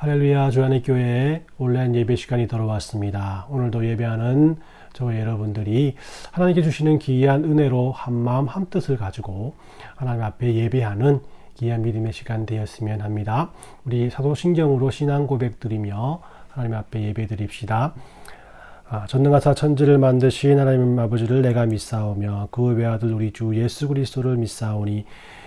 할렐루야, 주안의 교회에 온라인 예배 시간이 돌아왔습니다. 오늘도 예배하는 저와 여러분들이 하나님께 주시는 귀한 은혜로 한마음 한뜻을 가지고 하나님 앞에 예배하는 귀한 믿음의 시간 되었으면 합니다. 우리 사도신경으로 신앙 고백드리며 하나님 앞에 예배 드립시다. 전능하사 천지를 만드신 하나님 아버지를 내가 믿사오며 그 외아들 우리 주 예수 그리스도를 믿사오니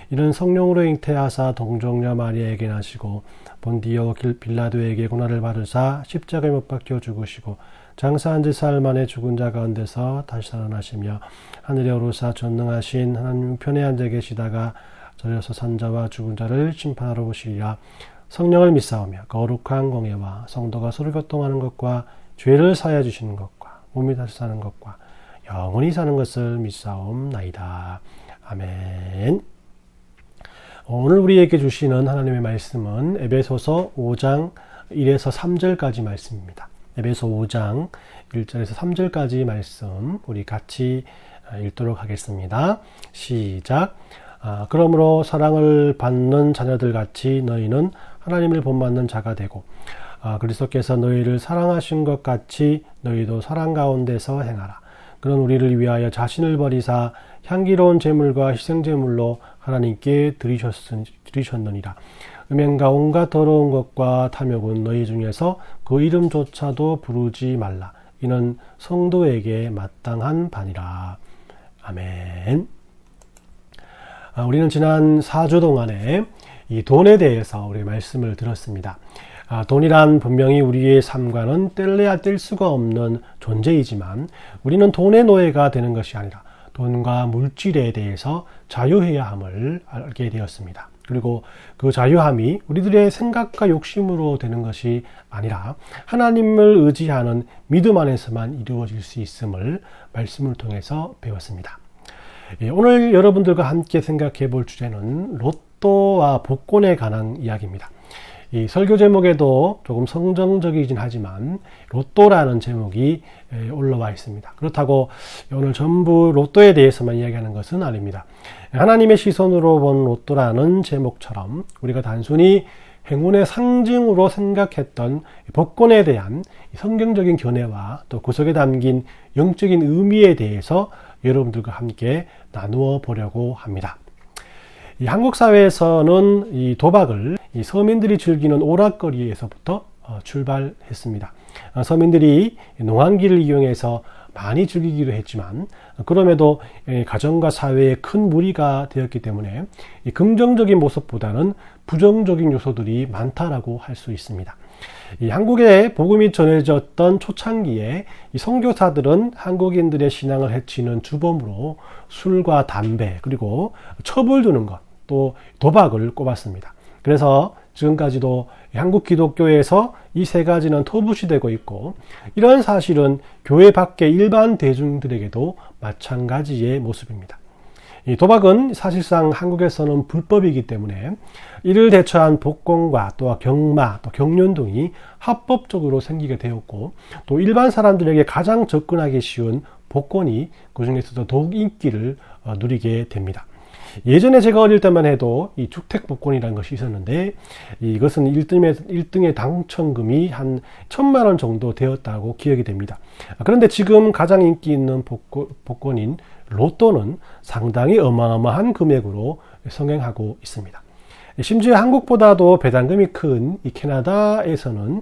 이는 성령으로 잉태하사 동정녀 마리아에게 나시고 본디오 빌라도에게 고난을 받으사 십자가에 못 박혀 죽으시고 장사한 지 사흘 만에 죽은 자 가운데서 다시 살아나시며 하늘에 오르사 전능하신 하나님 편에 앉아 계시다가 저려서 산자와 죽은 자를 심판하러 오시리라. 성령을 믿사오며 거룩한 공예와 성도가 서로 교통하는 것과 죄를 사하여 주시는 것과 몸이 다시 사는 것과 영원히 사는 것을 믿사옵나이다. 아멘. 오늘 우리에게 주시는 하나님의 말씀은 에베소서 5장 1에서 3절까지 말씀입니다. 에베소 5장 1절에서 3절까지 말씀 우리 같이 읽도록 하겠습니다. 시작. 그러므로 사랑을 받는 자녀들 같이 너희는 하나님을 본받는 자가 되고 그리스도께서 너희를 사랑하신 것 같이 너희도 사랑 가운데서 행하라. 그런 우리를 위하여 자신을 버리사 향기로운 제물과 희생제물로 하나님께 드리셨느니라. 음행과 온갖 더러운 것과 탐욕은 너희 중에서 그 이름조차도 부르지 말라. 이는 성도에게 마땅한 바니라. 아멘. 우리는 지난 4주 동안에 이 돈에 대해서 우리 말씀을 들었습니다. 돈이란 분명히 우리의 삶과는 뗄래야 뗄 수가 없는 존재이지만 우리는 돈의 노예가 되는 것이 아니라 돈과 물질에 대해서 자유해야 함을 알게 되었습니다. 그리고 그 자유함이 우리들의 생각과 욕심으로 되는 것이 아니라 하나님을 의지하는 믿음 안에서만 이루어질 수 있음을 말씀을 통해서 배웠습니다. 오늘 여러분들과 함께 생각해 볼 주제는 로또와 복권에 관한 이야기입니다. 이 설교 제목에도 조금 성정적이긴 하지만 로또라는 제목이 올라와 있습니다. 그렇다고 오늘 전부 로또에 대해서만 이야기하는 것은 아닙니다. 하나님의 시선으로 본 로또라는 제목처럼 우리가 단순히 행운의 상징으로 생각했던 복권에 대한 성경적인 견해와 또 그 속에 담긴 영적인 의미에 대해서 여러분들과 함께 나누어 보려고 합니다. 이 한국 사회에서는 이 도박을 이 서민들이 즐기는 오락거리에서부터 출발했습니다. 서민들이 농한기를 이용해서 많이 즐기기도 했지만 그럼에도 가정과 사회에 큰 무리가 되었기 때문에 이 긍정적인 모습보다는 부정적인 요소들이 많다라고 할 수 있습니다. 이 한국에 복음이 전해졌던 초창기에 이 선교사들은 한국인들의 신앙을 해치는 주범으로 술과 담배 그리고 첩을 두는 것 또 도박을 꼽았습니다. 그래서 지금까지도 한국 기독교에서 이 세 가지는 터부시되고 있고 이런 사실은 교회 밖의 일반 대중들에게도 마찬가지의 모습입니다. 이 도박은 사실상 한국에서는 불법이기 때문에 이를 대처한 복권과 또 경마, 또 경륜 등이 합법적으로 생기게 되었고 또 일반 사람들에게 가장 접근하기 쉬운 복권이 그 중에서도 더욱 인기를 누리게 됩니다. 예전에 제가 어릴 때만 해도 이 주택복권이라는 것이 있었는데 이것은 1등의 당첨금이 한 1,000만 원 정도 되었다고 기억이 됩니다. 그런데 지금 가장 인기 있는 복권인 로또는 상당히 어마어마한 금액으로 성행하고 있습니다. 심지어 한국보다도 배당금이 큰 이 캐나다에서는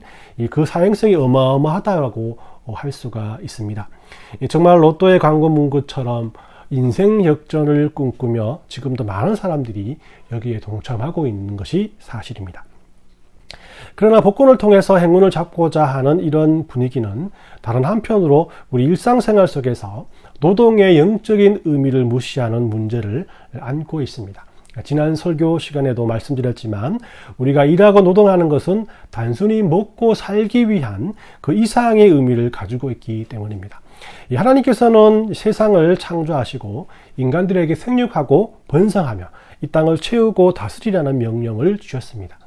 그 사행성이 어마어마하다고 할 수가 있습니다. 정말 로또의 광고 문구처럼 인생 역전을 꿈꾸며 지금도 많은 사람들이 여기에 동참하고 있는 것이 사실입니다. 그러나 복권을 통해서 행운을 잡고자 하는 이런 분위기는 다른 한편으로 우리 일상생활 속에서 노동의 영적인 의미를 무시하는 문제를 안고 있습니다. 지난 설교 시간에도 말씀드렸지만 우리가 일하고 노동하는 것은 단순히 먹고 살기 위한 그 이상의 의미를 가지고 있기 때문입니다. 하나님께서는 세상을 창조하시고 인간들에게 생육하고 번성하며 이 땅을 채우고 다스리라는 명령을 주셨습니다.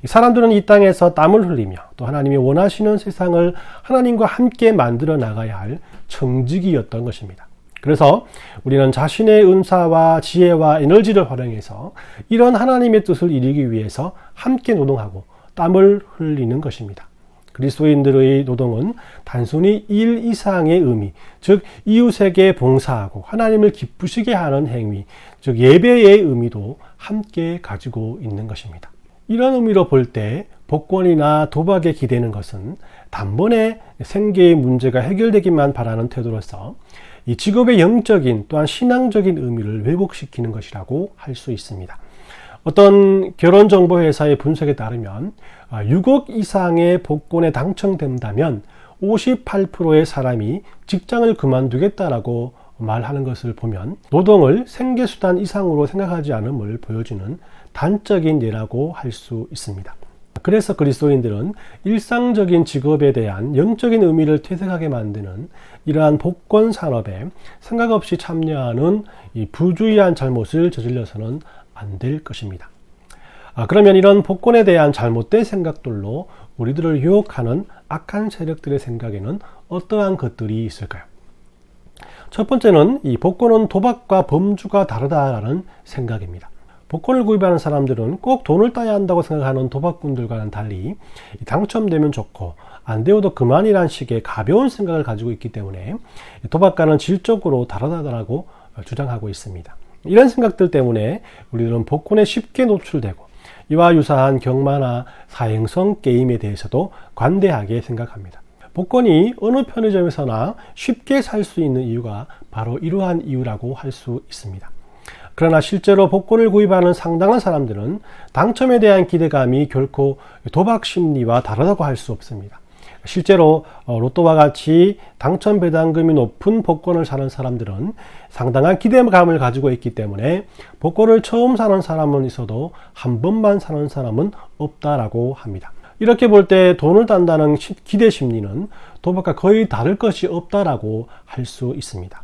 사람들은 이 땅에서 땀을 흘리며 또 하나님이 원하시는 세상을 하나님과 함께 만들어 나가야 할 청지기였던 것입니다. 그래서 우리는 자신의 은사와 지혜와 에너지를 활용해서 이런 하나님의 뜻을 이루기 위해서 함께 노동하고 땀을 흘리는 것입니다. 그리스도인들의 노동은 단순히 일 이상의 의미, 즉 이웃에게 봉사하고 하나님을 기쁘시게 하는 행위, 즉 예배의 의미도 함께 가지고 있는 것입니다. 이런 의미로 볼 때 복권이나 도박에 기대는 것은 단번에 생계의 문제가 해결되기만 바라는 태도로서 이 직업의 영적인 또한 신앙적인 의미를 왜곡시키는 것이라고 할 수 있습니다. 어떤 결혼정보회사의 분석에 따르면 6억 이상의 복권에 당첨된다면 58%의 사람이 직장을 그만두겠다라고 말하는 것을 보면 노동을 생계수단 이상으로 생각하지 않음을 보여주는 단적인 예라고 할 수 있습니다. 그래서 그리스도인들은 일상적인 직업에 대한 영적인 의미를 퇴색하게 만드는 이러한 복권 산업에 생각 없이 참여하는 이 부주의한 잘못을 저질러서는 안 될 것입니다. 그러면 이런 복권에 대한 잘못된 생각들로 우리들을 유혹하는 악한 세력들의 생각에는 어떠한 것들이 있을까요? 첫 번째는 이 복권은 도박과 범주가 다르다라는 생각입니다. 복권을 구입하는 사람들은 꼭 돈을 따야 한다고 생각하는 도박꾼들과는 달리 당첨되면 좋고 안 되어도 그만이란 식의 가벼운 생각을 가지고 있기 때문에 도박과는 질적으로 다르다고 주장하고 있습니다. 이런 생각들 때문에 우리들은 복권에 쉽게 노출되고 이와 유사한 경마나 사행성 게임에 대해서도 관대하게 생각합니다. 복권이 어느 편의점에서나 쉽게 살 수 있는 이유가 바로 이러한 이유라고 할 수 있습니다. 그러나 실제로 복권을 구입하는 상당한 사람들은 당첨에 대한 기대감이 결코 도박 심리와 다르다고 할 수 없습니다. 실제로 로또와 같이 당첨 배당금이 높은 복권을 사는 사람들은 상당한 기대감을 가지고 있기 때문에 복권을 처음 사는 사람은 있어도 한 번만 사는 사람은 없다라고 합니다. 이렇게 볼 때 돈을 딴다는 기대 심리는 도박과 거의 다를 것이 없다라고 할 수 있습니다.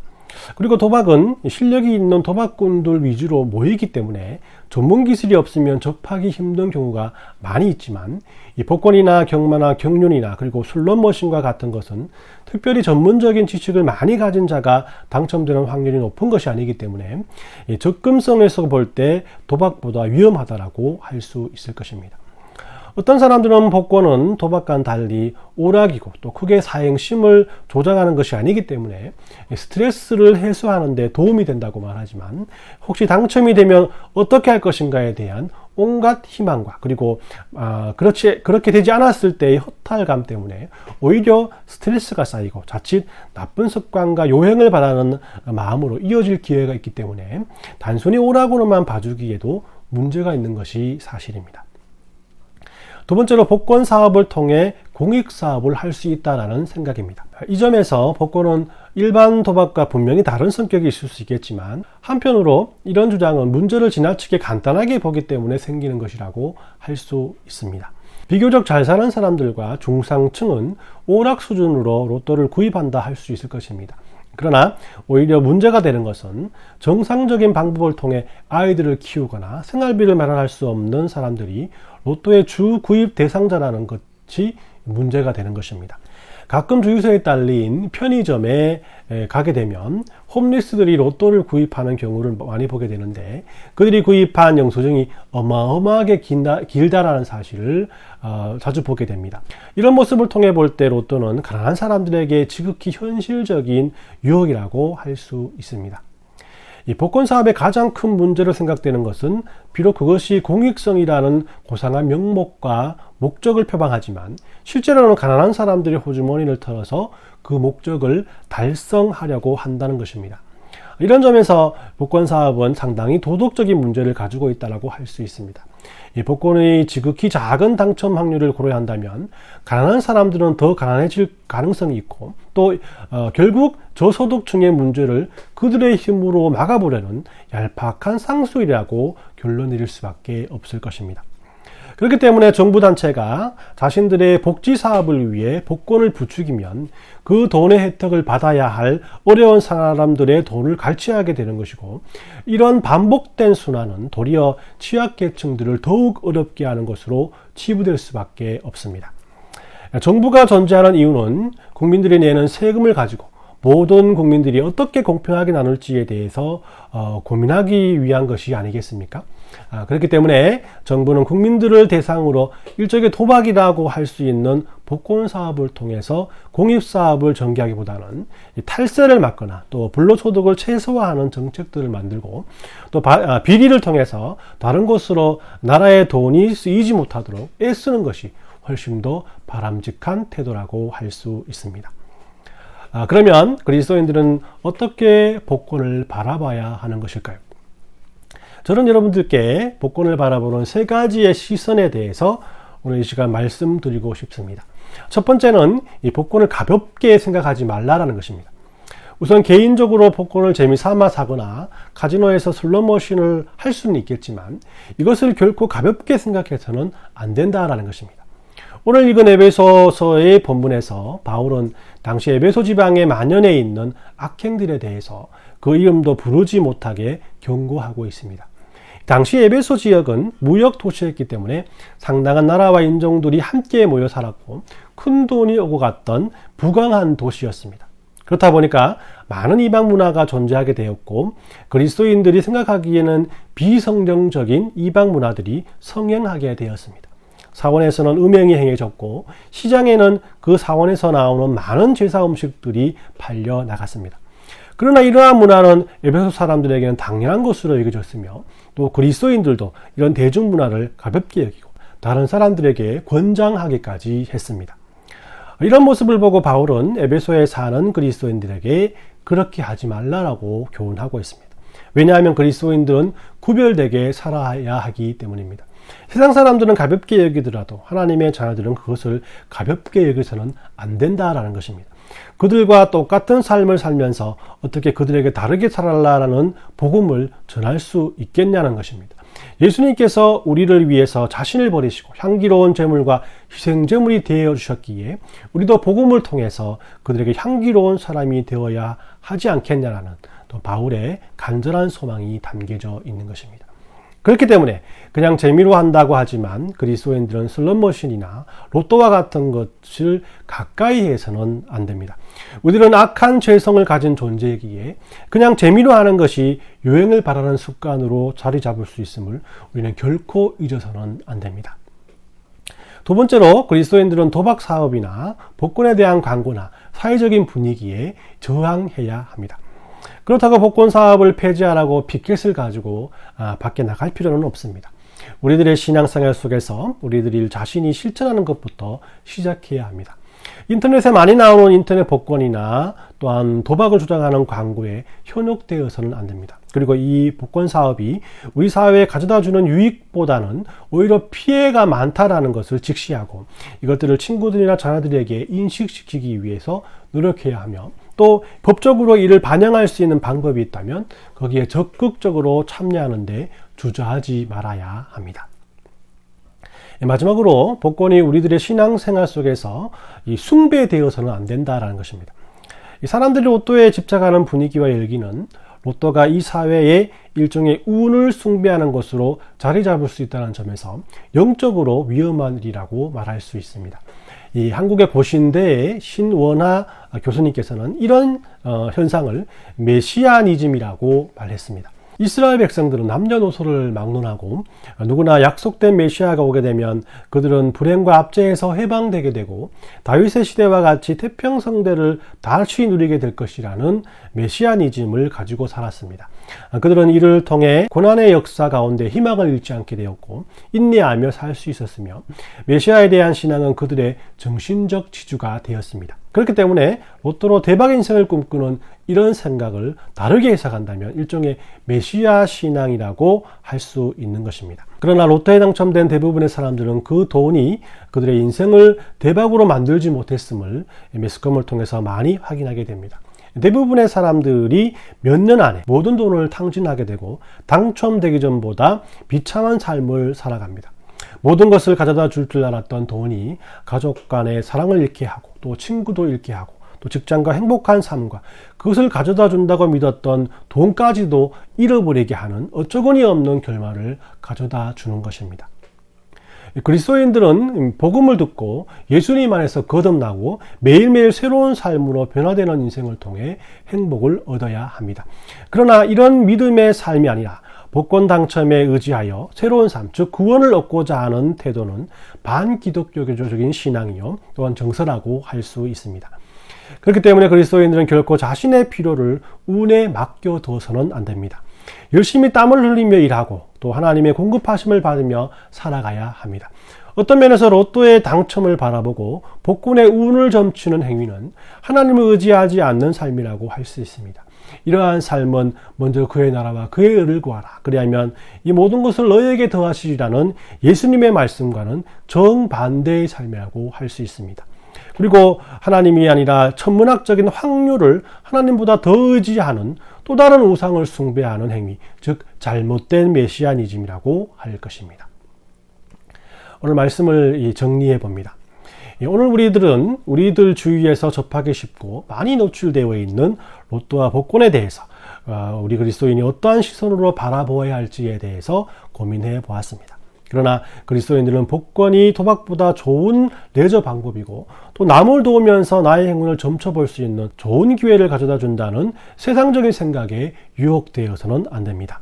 그리고 도박은 실력이 있는 도박꾼들 위주로 모이기 때문에 전문 기술이 없으면 접하기 힘든 경우가 많이 있지만 이 복권이나 경마나 경륜이나 그리고 슬롯머신과 같은 것은 특별히 전문적인 지식을 많이 가진 자가 당첨되는 확률이 높은 것이 아니기 때문에 접근성에서 볼 때 도박보다 위험하다라고 할 수 있을 것입니다. 어떤 사람들은 복권은 도박과는 달리 오락이고 또 크게 사행심을 조장하는 것이 아니기 때문에 스트레스를 해소하는 데 도움이 된다고 말하지만 혹시 당첨이 되면 어떻게 할 것인가에 대한 온갖 희망과 그리고 그렇게 되지 않았을 때의 허탈감 때문에 오히려 스트레스가 쌓이고 자칫 나쁜 습관과 요행을 바라는 마음으로 이어질 기회가 있기 때문에 단순히 오락으로만 봐주기에도 문제가 있는 것이 사실입니다. 두 번째로 복권 사업을 통해 공익 사업을 할 수 있다는 생각입니다. 이 점에서 복권은 일반 도박과 분명히 다른 성격이 있을 수 있겠지만 한편으로 이런 주장은 문제를 지나치게 간단하게 보기 때문에 생기는 것이라고 할 수 있습니다. 비교적 잘 사는 사람들과 중상층은 오락 수준으로 로또를 구입한다 할 수 있을 것입니다. 그러나 오히려 문제가 되는 것은 정상적인 방법을 통해 아이들을 키우거나 생활비를 마련할 수 없는 사람들이 로또의 주 구입 대상자라는 것이 문제가 되는 것입니다. 가끔 주유소에 딸린 편의점에 가게 되면 홈리스들이 로또를 구입하는 경우를 많이 보게 되는데 그들이 구입한 영수증이 어마어마하게 길다라는 사실을 자주 보게 됩니다. 이런 모습을 통해 볼 때 로또는 가난한 사람들에게 지극히 현실적인 유혹이라고 할 수 있습니다. 이 복권 사업의 가장 큰 문제로 생각되는 것은 비록 그것이 공익성이라는 고상한 명목과 목적을 표방하지만 실제로는 가난한 사람들의 호주머니를 털어서 그 목적을 달성하려고 한다는 것입니다. 이런 점에서 복권 사업은 상당히 도덕적인 문제를 가지고 있다고 할 수 있습니다. 이 복권의 지극히 작은 당첨 확률을 고려한다면 가난한 사람들은 더 가난해질 가능성이 있고 또 결국 저소득층의 문제를 그들의 힘으로 막아보려는 얄팍한 상술이라고 결론 내릴 수밖에 없을 것입니다. 그렇기 때문에 정부 단체가 자신들의 복지 사업을 위해 복권을 부추기면 그 돈의 혜택을 받아야 할 어려운 사람들의 돈을 갈취하게 되는 것이고 이런 반복된 순환은 도리어 취약계층들을 더욱 어렵게 하는 것으로 치부될 수밖에 없습니다. 정부가 존재하는 이유는 국민들이 내는 세금을 가지고 모든 국민들이 어떻게 공평하게 나눌지에 대해서 고민하기 위한 것이 아니겠습니까? 그렇기 때문에 정부는 국민들을 대상으로 일종의 도박이라고 할 수 있는 복권 사업을 통해서 공익 사업을 전개하기보다는 탈세를 막거나 또 불로소득을 최소화하는 정책들을 만들고 또 비리를 통해서 다른 곳으로 나라의 돈이 쓰이지 못하도록 애쓰는 것이 훨씬 더 바람직한 태도라고 할 수 있습니다. 그러면 그리스도인들은 어떻게 복권을 바라봐야 하는 것일까요? 저는 여러분들께 복권을 바라보는 세 가지의 시선에 대해서 오늘 이 시간 말씀드리고 싶습니다. 첫 번째는 이 복권을 가볍게 생각하지 말라라는 것입니다. 우선 개인적으로 복권을 재미삼아 사거나 카지노에서 슬롯머신을 할 수는 있겠지만 이것을 결코 가볍게 생각해서는 안 된다라는 것입니다. 오늘 읽은 에베소서의 본문에서 바울은 당시 에베소 지방에 만연해 있는 악행들에 대해서 그 이름도 부르지 못하게 경고하고 있습니다. 당시 에베소 지역은 무역 도시였기 때문에 상당한 나라와 인종들이 함께 모여 살았고 큰 돈이 오고 갔던 부강한 도시였습니다. 그렇다 보니까 많은 이방 문화가 존재하게 되었고 그리스도인들이 생각하기에는 비성경적인 이방 문화들이 성행하게 되었습니다. 사원에서는 음행이 행해졌고 시장에는 그 사원에서 나오는 많은 제사 음식들이 팔려 나갔습니다. 그러나 이러한 문화는 에베소 사람들에게는 당연한 것으로 여겨졌으며 또 그리스도인들도 이런 대중문화를 가볍게 여기고 다른 사람들에게 권장하기까지 했습니다. 이런 모습을 보고 바울은 에베소에 사는 그리스도인들에게 그렇게 하지 말라라고 교훈하고 있습니다. 왜냐하면 그리스도인들은 구별되게 살아야 하기 때문입니다. 세상 사람들은 가볍게 여기더라도 하나님의 자녀들은 그것을 가볍게 여기서는 안 된다라는 것입니다. 그들과 똑같은 삶을 살면서 어떻게 그들에게 다르게 살아라라는 복음을 전할 수 있겠냐는 것입니다. 예수님께서 우리를 위해서 자신을 버리시고 향기로운 제물과 희생제물이 되어 주셨기에 우리도 복음을 통해서 그들에게 향기로운 사람이 되어야 하지 않겠냐라는 또 바울의 간절한 소망이 담겨져 있는 것입니다. 그렇기 때문에 그냥 재미로 한다고 하지만 그리스도인들은 슬롯머신이나 로또와 같은 것을 가까이 해서는 안 됩니다. 우리는 악한 죄성을 가진 존재이기에 그냥 재미로 하는 것이 유행을 바라는 습관으로 자리 잡을 수 있음을 우리는 결코 잊어서는 안 됩니다. 두 번째로 그리스도인들은 도박 사업이나 복권에 대한 광고나 사회적인 분위기에 저항해야 합니다. 그렇다고 복권 사업을 폐지하라고 피켓을 가지고 밖에 나갈 필요는 없습니다. 우리들의 신앙생활 속에서 우리들이 자신이 실천하는 것부터 시작해야 합니다. 인터넷에 많이 나오는 인터넷 복권이나 또한 도박을 주장하는 광고에 현혹되어서는 안 됩니다. 그리고 이 복권 사업이 우리 사회에 가져다주는 유익보다는 오히려 피해가 많다라는 것을 직시하고 이것들을 친구들이나 자녀들에게 인식시키기 위해서 노력해야 하며 또 법적으로 이를 반영할 수 있는 방법이 있다면 거기에 적극적으로 참여하는 데 주저하지 말아야 합니다. 마지막으로 복권이 우리들의 신앙생활 속에서 숭배되어서는 안 된다라는 것입니다. 사람들이 로또에 집착하는 분위기와 열기는 로또가 이 사회의 일종의 운을 숭배하는 것으로 자리 잡을 수 있다는 점에서 영적으로 위험한 일이라고 말할 수 있습니다. 이 한국의 고신대의 신원하 교수님께서는 이런 현상을 메시아니즘이라고 말했습니다. 이스라엘 백성들은 남녀노소를 막론하고 누구나 약속된 메시아가 오게 되면 그들은 불행과 압제에서 해방되게 되고 다윗의 시대와 같이 태평성대를 다시 누리게 될 것이라는 메시아니즘을 가지고 살았습니다. 그들은 이를 통해 고난의 역사 가운데 희망을 잃지 않게 되었고 인내하며 살 수 있었으며 메시아에 대한 신앙은 그들의 정신적 지주가 되었습니다. 그렇기 때문에 로또로 대박 인생을 꿈꾸는 이런 생각을 다르게 해석한다면 일종의 메시아 신앙이라고 할 수 있는 것입니다. 그러나 로또에 당첨된 대부분의 사람들은 그 돈이 그들의 인생을 대박으로 만들지 못했음을 매스컴을 통해서 많이 확인하게 됩니다. 대부분의 사람들이 몇 년 안에 모든 돈을 탕진하게 되고 당첨되기 전보다 비참한 삶을 살아갑니다. 모든 것을 가져다 줄 줄 알았던 돈이 가족 간의 사랑을 잃게 하고 또 친구도 잃게 하고 또 직장과 행복한 삶과 그것을 가져다 준다고 믿었던 돈까지도 잃어버리게 하는 어처구니 없는 결말을 가져다 주는 것입니다. 그리스도인들은 복음을 듣고 예수님 안에서 거듭나고 매일매일 새로운 삶으로 변화되는 인생을 통해 행복을 얻어야 합니다. 그러나 이런 믿음의 삶이 아니라 복권 당첨에 의지하여 새로운 삶, 즉 구원을 얻고자 하는 태도는 반기독교적인 신앙이요 또한 정서라고 할 수 있습니다. 그렇기 때문에 그리스도인들은 결코 자신의 필요를 운에 맡겨둬서는 안 됩니다. 열심히 땀을 흘리며 일하고 또 하나님의 공급하심을 받으며 살아가야 합니다. 어떤 면에서 로또의 당첨을 바라보고 복권의 운을 점치는 행위는 하나님을 의지하지 않는 삶이라고 할 수 있습니다. 이러한 삶은 먼저 그의 나라와 그의 의를 구하라. 그리하면 이 모든 것을 너희에게 더하시리라는 예수님의 말씀과는 정반대의 삶이라고 할 수 있습니다. 그리고 하나님이 아니라 천문학적인 확률을 하나님보다 더 의지하는 또 다른 우상을 숭배하는 행위, 즉 잘못된 메시아니즘이라고 할 것입니다. 오늘 말씀을 정리해 봅니다. 오늘 우리들 주위에서 접하기 쉽고 많이 노출되어 있는 로또와 복권에 대해서 우리 그리스도인이 어떠한 시선으로 바라보아야 할지에 대해서 고민해 보았습니다. 그러나 그리스도인들은 복권이 도박보다 좋은 레저 방법이고 또 남을 도우면서 나의 행운을 점쳐볼 수 있는 좋은 기회를 가져다 준다는 세상적인 생각에 유혹되어서는 안 됩니다.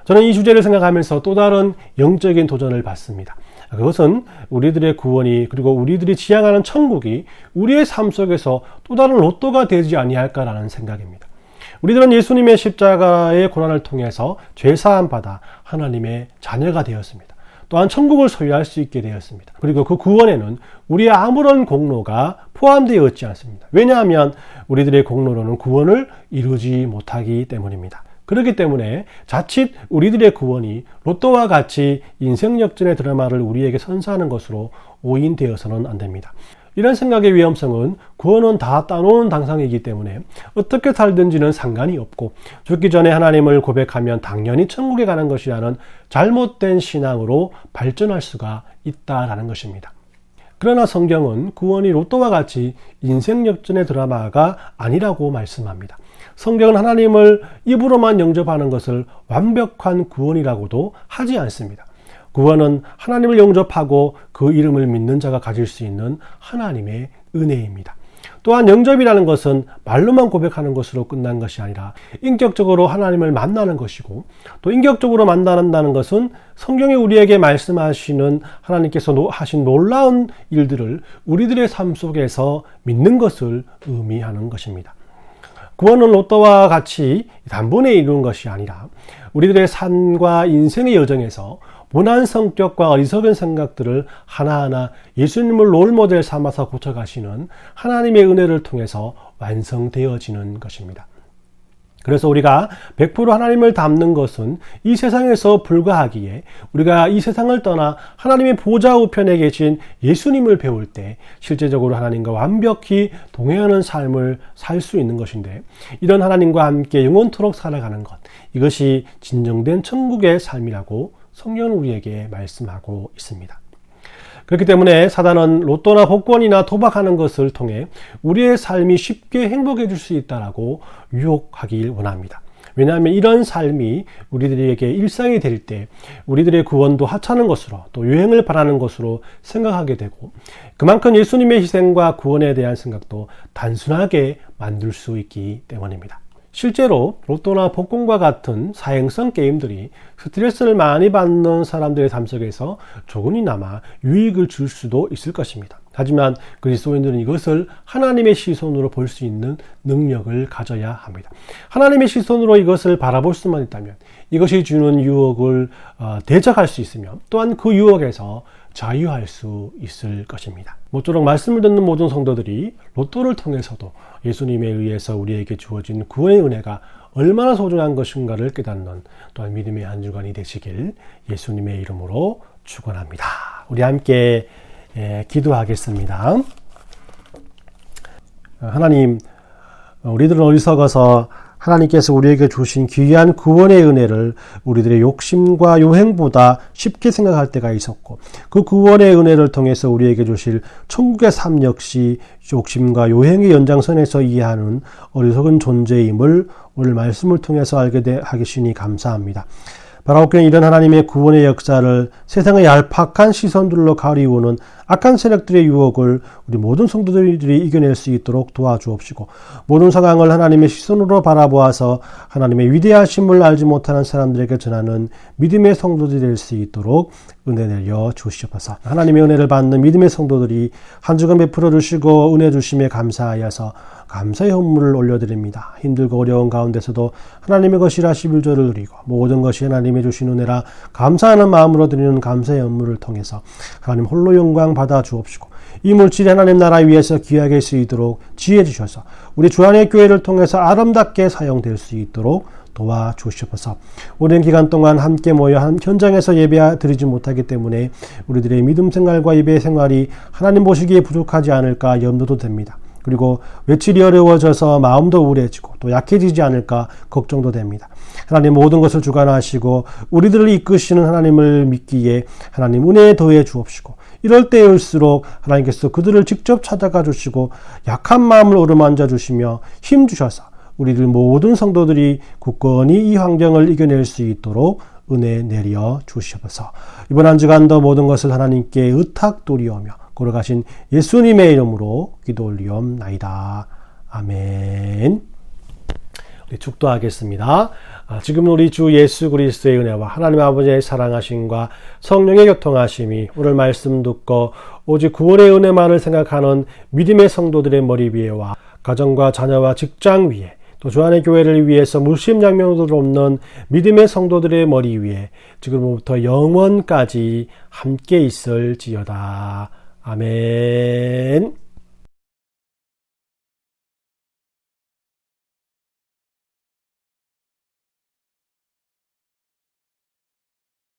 저는 이 주제를 생각하면서 또 다른 영적인 도전을 받습니다. 그것은 우리들의 구원이 그리고 우리들이 지향하는 천국이 우리의 삶 속에서 또 다른 로또가 되지 아니할까라는 생각입니다. 우리들은 예수님의 십자가의 고난을 통해서 죄사함 받아 하나님의 자녀가 되었습니다. 또한 천국을 소유할 수 있게 되었습니다. 그리고 그 구원에는 우리의 아무런 공로가 포함되어 있지 않습니다. 왜냐하면 우리들의 공로로는 구원을 이루지 못하기 때문입니다. 그렇기 때문에 자칫 우리들의 구원이 로또와 같이 인생 역전의 드라마를 우리에게 선사하는 것으로 오인되어서는 안 됩니다. 이런 생각의 위험성은 구원은 다 따놓은 당상이기 때문에 어떻게 살든지는 상관이 없고 죽기 전에 하나님을 고백하면 당연히 천국에 가는 것이라는 잘못된 신앙으로 발전할 수가 있다라는 것입니다. 그러나 성경은 구원이 로또와 같이 인생 역전의 드라마가 아니라고 말씀합니다. 성경은 하나님을 입으로만 영접하는 것을 완벽한 구원이라고도 하지 않습니다. 구원은 하나님을 영접하고 그 이름을 믿는 자가 가질 수 있는 하나님의 은혜입니다. 또한 영접이라는 것은 말로만 고백하는 것으로 끝난 것이 아니라 인격적으로 하나님을 만나는 것이고 또 인격적으로 만난다는 것은 성경이 우리에게 말씀하시는 하나님께서 하신 놀라운 일들을 우리들의 삶 속에서 믿는 것을 의미하는 것입니다. 구원은 로또와 같이 단번에 이루는 것이 아니라 우리들의 삶과 인생의 여정에서 모난 성격과 어리석은 생각들을 하나하나 예수님을 롤모델 삼아서 고쳐가시는 하나님의 은혜를 통해서 완성되어지는 것입니다. 그래서 우리가 100% 하나님을 닮는 것은 이 세상에서 불가하기에 우리가 이 세상을 떠나 하나님의 보좌 우편에 계신 예수님을 배울 때 실제적으로 하나님과 완벽히 동행하는 삶을 살 수 있는 것인데 이런 하나님과 함께 영원토록 살아가는 것, 이것이 진정된 천국의 삶이라고 성경은 우리에게 말씀하고 있습니다. 그렇기 때문에 사단은 로또나 복권이나 도박하는 것을 통해 우리의 삶이 쉽게 행복해질 수 있다라고 유혹하길 원합니다. 왜냐하면 이런 삶이 우리들에게 일상이 될 때 우리들의 구원도 하찮은 것으로 또 유행을 바라는 것으로 생각하게 되고 그만큼 예수님의 희생과 구원에 대한 생각도 단순하게 만들 수 있기 때문입니다. 실제로 로또나 복권과 같은 사행성 게임들이 스트레스를 많이 받는 사람들의 삶 속에서 조금이나마 유익을 줄 수도 있을 것입니다. 하지만 그리스도인들은 이것을 하나님의 시선으로 볼 수 있는 능력을 가져야 합니다. 하나님의 시선으로 이것을 바라볼 수만 있다면 이것이 주는 유혹을 대적할 수 있으며 또한 그 유혹에서 자유할 수 있을 것입니다. 모쪼록 말씀을 듣는 모든 성도들이 로또를 통해서도 예수님에 의해서 우리에게 주어진 구원의 은혜가 얼마나 소중한 것인가를 깨닫는 또한 믿음의 한 주간이 되시길 예수님의 이름으로 축원합니다. 우리 함께 기도하겠습니다. 하나님, 우리들은 어리석어서 하나님께서 우리에게 주신 귀한 구원의 은혜를 우리들의 욕심과 요행보다 쉽게 생각할 때가 있었고 그 구원의 은혜를 통해서 우리에게 주실 천국의 삶 역시 욕심과 요행의 연장선에서 이해하는 어리석은 존재임을 오늘 말씀을 통해서 알게 하시니 감사합니다. 바라옵기는 이런 하나님의 구원의 역사를 세상의 얄팍한 시선들로 가리우는 악한 세력들의 유혹을 우리 모든 성도들이 이겨낼 수 있도록 도와주옵시고, 모든 상황을 하나님의 시선으로 바라보아서 하나님의 위대하심을 알지 못하는 사람들에게 전하는 믿음의 성도들이 될 수 있도록 은혜 내려 주시옵소서. 하나님의 은혜를 받는 믿음의 성도들이 한 주간 베풀어 주시고 은혜 주심에 감사하여서 감사의 헌물을 올려드립니다. 힘들고 어려운 가운데서도 하나님의 것이라 11조를 누리고 모든 것이 하나님의 주신 은혜라 감사하는 마음으로 드리는 감사의 헌물을 통해서 하나님 홀로 영광 받아 주옵시고, 이 물질이 하나님 나라 위에서 귀하게 쓰이도록 지혜 주셔서 우리 주안의 교회를 통해서 아름답게 사용될 수 있도록 도와주시옵소서. 오랜 기간 동안 함께 모여 현장에서 예배 드리지 못하기 때문에 우리들의 믿음 생활과 예배 생활이 하나님 보시기에 부족하지 않을까 염려도 됩니다. 그리고 외출이 어려워져서 마음도 우울해지고 또 약해지지 않을까 걱정도 됩니다. 하나님 모든 것을 주관하시고 우리들을 이끄시는 하나님을 믿기에 하나님 은혜에 더해 주옵시고, 이럴 때일수록 하나님께서 그들을 직접 찾아가 주시고 약한 마음을 어루만져 주시며 힘 주셔서 우리들 모든 성도들이 굳건히 이 환경을 이겨낼 수 있도록 은혜 내려 주시옵소서. 이번 한 주간도 모든 것을 하나님께 의탁드리오며 걸어가신 예수님의 이름으로 기도 올리옵나이다. 아멘. 우리 축도하겠습니다. 지금 우리 주 예수 그리스도의 은혜와 하나님 아버지의 사랑하심과 성령의 교통하심이 오늘 말씀 듣고 오직 구원의 은혜만을 생각하는 믿음의 성도들의 머리 위에와 가정과 자녀와 직장 위에, 또 주안의 교회를 위해서 물심양면도 없는 믿음의 성도들의 머리 위에 지금부터 영원까지 함께 있을지어다. 아멘.